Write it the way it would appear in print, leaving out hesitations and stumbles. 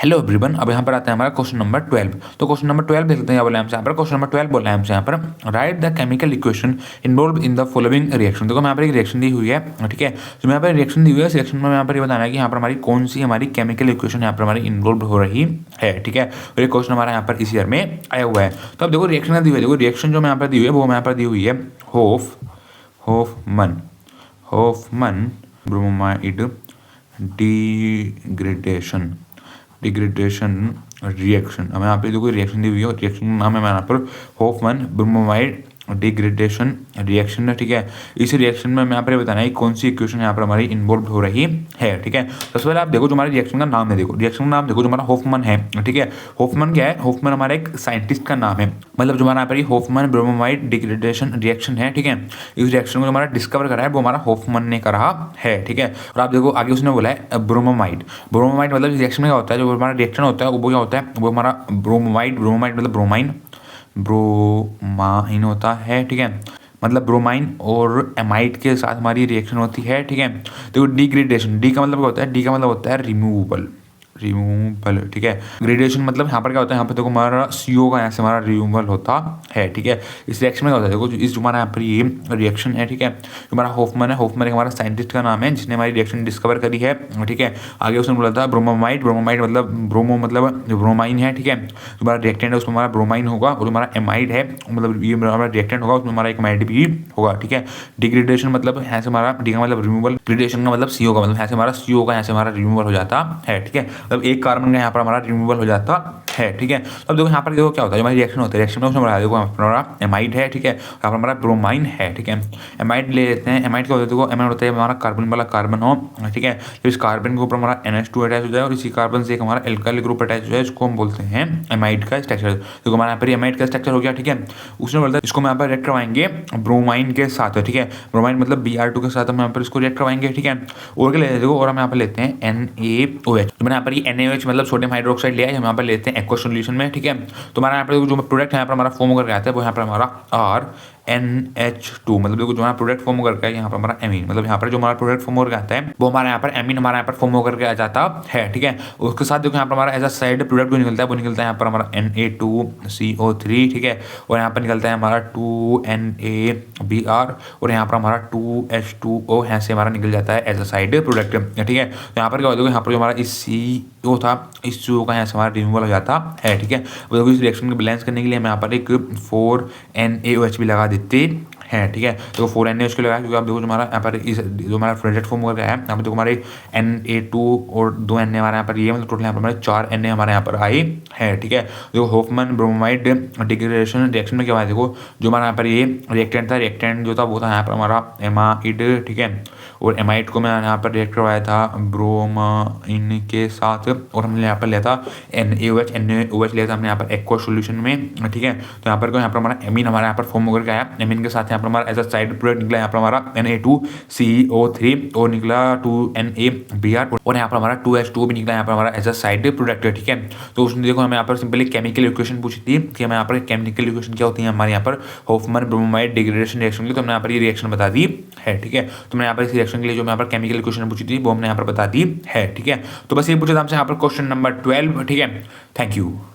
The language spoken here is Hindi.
हेलो एवरीवन, अब यहाँ पर आता है हमारा क्वेश्चन नंबर 12। तो क्वेश्चन नंबर 12 देख लेते हैं क्या बोला है हमसे यहाँ पर। क्वेश्चन नंबर 12 बोला है हमसे यहाँ पर, right the chemical equation involve in the following reaction. देखो यहाँ पर एक रिएक्शन दी हुई है, ठीक है। तो यहाँ पर रिएक्शन दी हुई है, इस रिएक्शन में यहाँ पर ये बताना है कि यहाँ पर हमारी कौन सी हमारी केमिकल इक्वेशन यहाँ पर हमारी इन्वॉल्व हो रही है, ठीक है। और ये क्वेश्चन हमारा यहाँ पर इस ईयर में आया हुआ है। तो अब देखो रिएक्शन दी हुई है, देखो रिएक्शन जो यहाँ पर दी हुई है वो यहाँ पर दी हुई है होफमन ब्रोमाइड डिग्रेडेशन रिएक्शन। हमें यहाँ पे देखो रिएक्शन दी हुई है, रिएक्शन का नाम है यहाँ पर होफमन ब्रोमाइड डिग्रेडेशन रिएक्शन है, ठीक है। इस रिएक्शन में हमें यहाँ पर बताना है कौन सी इक्वेशन यहाँ पर हमारी इन्वॉल्व हो रही है, ठीक है। सबसे पहले आप देखो जो हमारे रिएक्शन का नाम है, देखो रिएक्शन का नाम देखो जो हमारा होफमन है, ठीक है। होफमन क्या है? होफमन हमारा एक साइंटिस्ट का नाम है, मतलब जो हमारा यहाँ पर होफमन ब्रोमाइड डिग्रेडेशन रिएक्शन है, ठीक है। इस रिएक्शन को हमारा डिस्कवर करा है वो हमारा होफमन ने करा है, ठीक है। और आप देखो आगे उसने बोला है ब्रोमाइड मतलब इस रिएक्शन में क्या होता है, जो हमारा रिएक्शन होता है वो क्या होता है, वो हमारा ब्रोमाइड मतलब ब्रोमाइन होता है, ठीक है। मतलब ब्रोमाइन और एमाइड के साथ हमारी रिएक्शन होती है, ठीक है। देखो डिग्रेडेशन, डी का मतलब क्या होता है? डी का मतलब होता है रिमूवल, ठीक है। ग्रेडेशन मतलब यहाँ पर क्या होता है, यहाँ पर देखो हमारा CO का यहाँ से हमारा रिमूवल होता है, ठीक है। इस रिएक्शन में क्या होता है, देखो इस जो हमारा यहाँ पर ये रिएक्शन है, ठीक है। जो हमारा होफमन है, होफमन एक हमारा साइंटिस्ट का नाम है जिसने हमारी रिएक्शन डिस्कवर करी है, ठीक है। आगे उसने बोला था ब्रोमाइड मतलब ब्रोमो मतलब ब्रोमाइन है, ठीक है। जो हमारा रिएक्टेंट है उसमें हमारा ब्रोमाइन होगा, और जो हमारा एमाइड है मतलब ये हमारा रिएक्टेंट होगा उसमें हमारा एमाइड भी होगा, ठीक है। डिग्रेडेशन मतलब यहाँ से हमारा डी का मतलब रिमूवल, ग्रेडेशन का मतलब CO का मतलब यहाँ से हमारा CO का यहाँ से हमारा रिमूवल हो जाता है, ठीक है। मतलब एक कार्बन का यहाँ पर हमारा रिमूवल हो जाता है, ठीक है। अब देखो यहाँ पर देखो क्या होता है, हमारी रिएक्शन होता है, रिएक्शन में उसमें हमारा देखो हमारा एमाइड है, ठीक है। यहाँ पर हमारा ब्रोमाइन है, ठीक है। एमाइड ले लेते हैं, एमाइड क्या होता है, देखो एमाइड होता है हमारा कार्बन वाला कार्बन हो, ठीक है। तो इस कार्बन के ऊपर हमारा NH2 अटैच हो जाए और इसी कार्बन से एक हमारा एल्काइल ग्रुप अटैच हो जाए, इसको हम बोलते हैं एमाइड का स्ट्रक्चर। देखो हमारा यहाँ पर एमाइड का स्ट्रक्चर हो गया, ठीक है। उसने बोलता है इसको हम यहाँ पर रिएक्ट करवाएंगे ब्रोमाइन के साथ, ठीक है। ब्रोमाइन मतलब Br2 के साथ हम यहाँ पर इसको रिएक्ट करवाएंगे, ठीक है। और क्या लेते हैं देखो, और हम यहाँ पर लेते हैं NaOH। तो मैंने यहाँ पर NaOH मतलब सोडियम हाइड्रोक्साइड लिया है, हम यहाँ पर लेते हैं एक्वा सॉल्यूशन में, ठीक है। तो हमारा यहाँ पर जो प्रोडक्ट है यहाँ पर हमारा फॉर्म करके आता है वो यहाँ पर हमारा RNH2 मतलब देखो जो हमारा प्रोडक्ट फॉर्म करके है यहाँ पर हमारा एमीन, मतलब यहाँ पर जो हमारा प्रोडक्ट फॉर्म होकर आता है वो हमारा यहाँ पर एमीन हमारा यहाँ पर फॉर्म होकर के आ जाता है, ठीक है। उसके साथ देखो यहाँ पर हमारा एज अ साइड प्रोडक्ट जो निकलता है वो निकलता है यहाँ पर हमारा Na2CO3, ठीक है। और यहाँ पर निकलता है हमारा 2NaBr और यहाँ पर हमारा 2H2O यहाँ से हमारा निकल जाता है एज अ साइड प्रोडक्ट, ठीक है। तो यहाँ पर क्या होता है, यहाँ पर जो हमारा इस CO था इस CO का यहाँ से हमारा रिमूवल हो जाता है, ठीक है। देखो इस रिएक्शन को बैलेंस करने के लिए हम यहाँ पर एक 4NaOH भी लगा देते हैं, ठीक है। तो 4NaOH को लगाया क्योंकि आप देखो जो हमारा यहाँ पर इस जो हमारा प्रोडक्ट फॉर्म करके आया यहाँ पर देखो हमारे Na2 और 2 Na हमारे यहाँ पर ये मतलब टोटल यहाँ पर हमारे 4 Na हमारे यहाँ पर आए हैं, ठीक है। देखो होफमन ब्रोमाइड डिग्रेडेशन रिएक्शन में क्या हुआ है, देखो जो हमारा यहाँ पर ये रिएक्टेंट था, रिएक्टेंट जो था वो था यहाँ पर हमारा एमाइड, ठीक है। और एमाइड को मैं यहाँ पर रिएक्ट करवाया था ब्रोमाइन के साथ, और हमने यहाँ पर लिया था NaOH लिया था हमने यहाँ पर एक्वा सॉल्यूशन में, ठीक है। तो यहाँ पर हमारा एमीन हमारा यहाँ पर फॉर्म होकर के आया, एमीन के साथ यहाँ पर हमारा एज अ साइड प्रोडक्ट निकला यहाँ पर हमारा Na2CO3 और निकला 2NaBr और यहाँ पर हमारा 2H2O भी निकला यहाँ पर हमारा एज अ साइड प्रोडक्ट है, ठीक है। तो उसने देखो हमें यहाँ पर सिंपली केमिकल इक्वेशन पूछी थी कि हमें यहाँ पर केमिकल इक्वेशन क्या होती है हमारे यहाँ पर होफमन ब्रोमाइड डिग्रेडेशन रिएक्शन की, तो हमने यहाँ पर ये रिएक्शन बता दी है, ठीक है। तो मैंने यहाँ पर इस रिएक्शन के लिए जो यहाँ पर केमिकल इक्वेशन पूछी थी वो हमने यहाँ पर बता दी है, ठीक है। तो बस ये पूछा था हमसे यहाँ पर क्वेश्चन नंबर 12, ठीक है। Thank you.